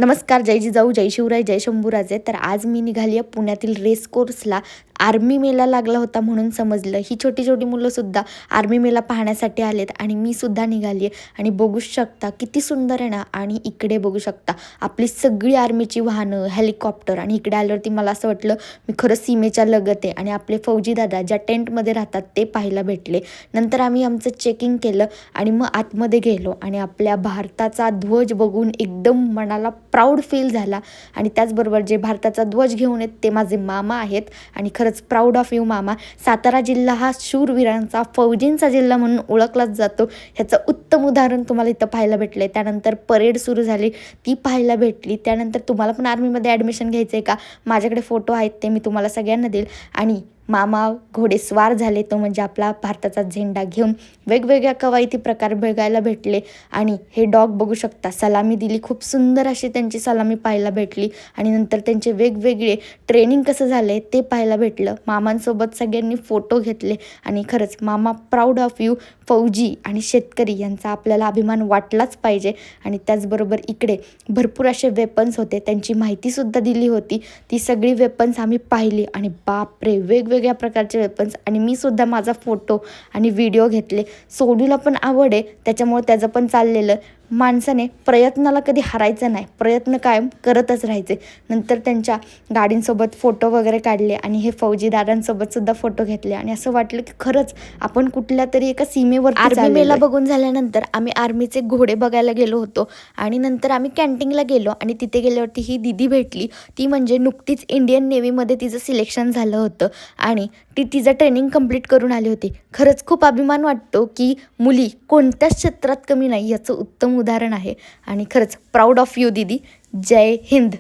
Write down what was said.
नमस्कार, जय जिजाऊ, जय शिवराय, जय शंभूराजे. तर आज मी निघाली आहे पुण्यातील रेस कोर्सला. आर्मी मेला लागला होता म्हणून समजलं. ही छोटी छोटी मुलंसुद्धा आर्मी मेला पाहण्यासाठी आलेत आणि मी सुद्धा निघाली आहे. आणि बघू शकता किती सुंदर आहे ना. आणि इकडे बघू शकता आपली सगळी आर्मीची वाहनं, हेलिकॉप्टर. आणि इकडे आल्यावरती मला असं वाटलं मी खरं सीमेच्या लगत आहे. आणि आपले फौजी दादा ज्या टेंटमध्ये राहतात ते पाहायला भेटले. नंतर आम्ही आमचं चेकिंग केलं आणि मग आतमध्ये गेलो आणि आपल्या भारताचा ध्वज बघून एकदम मनाला प्राऊड फील झाला. आणि त्याचबरोबर जे भारताचा ध्वज घेऊन येत ते माझे मामा आहेत. आणि खरंच प्राऊड ऑफ यू मामा. सातारा जिल्हा हा शूरवीरांचा, फौजींचा जिल्हा म्हणून ओळखलाच जातो. ह्याचं उत्तम उदाहरण तुम्हाला इथं पाहायला भेटले. त्यानंतर परेड सुरू झाली, ती पाहायला भेटली. त्यानंतर तुम्हाला पण आर्मीमध्ये ॲडमिशन घ्यायचं आहे का? माझ्याकडे फोटो आहेत, ते मी तुम्हाला सगळ्यांना देईल. आणि मामा घोडेस्वार झाले, तो म्हणजे आपला भारताचा झेंडा घेऊन. वेगवेगळ्या कवायती प्रकार बघायला भेटले. आणि हे डॉग बघू शकता, सलामी दिली, खूप सुंदर अशी त्यांची सलामी पाहायला भेटली. आणि नंतर त्यांचे वेगवेगळे ट्रेनिंग कसं झालं ते पाहायला भेटलं. मामांसोबत सगळ्यांनी फोटो घेतले. आणि खरंच मामा प्राऊड ऑफ यू. फौजी आणि शेतकरी यांचा आपल्याला अभिमान वाटलाच पाहिजे. आणि त्याचबरोबर इकडे भरपूर असे वेपन्स होते, त्यांची माहितीसुद्धा दिली होती. ती सगळी वेपन्स आम्ही पाहिली आणि बापरे, वेगवेगळ्या प्रकारचे वेपन्स. आणि मी सुद्धा माझा फोटो आणि व्हिडिओ घेतले. सोडूला पण आवड आहे, त्याच्यामुळे त्याचं पण चाललेलं. माणसाने प्रयत्नाला कधी हारायचं नाही, प्रयत्न कायम करतच राहायचे. नंतर त्यांच्या गाडींसोबत फोटो वगैरे काढले आणि हे फौजी दादांसोबत सुद्धा फोटो घेतले. आणि असं वाटलं की खरंच आपण कुठल्या तरी एका सीमेवर. आर्मी मेला बघून झाल्यानंतर आम्ही आर्मीचे घोडे बघायला गेलो होतो. आणि नंतर आम्ही कॅन्टीनला गेलो आणि तिथे गेल्यावरती ही दिदी भेटली. ती म्हणजे नुकतीच इंडियन नेव्हीमध्ये तिचं सिलेक्शन झालं होतं आणि ती तिचं ट्रेनिंग कंप्लीट करून आली होती. खरंच खूप अभिमान वाटतो की मुली कोणत्याच क्षेत्रात कमी नाही, याचं उत्तम उदाहरण आहे. आणि खरंच प्राऊड ऑफ यू दीदी. जय हिंद.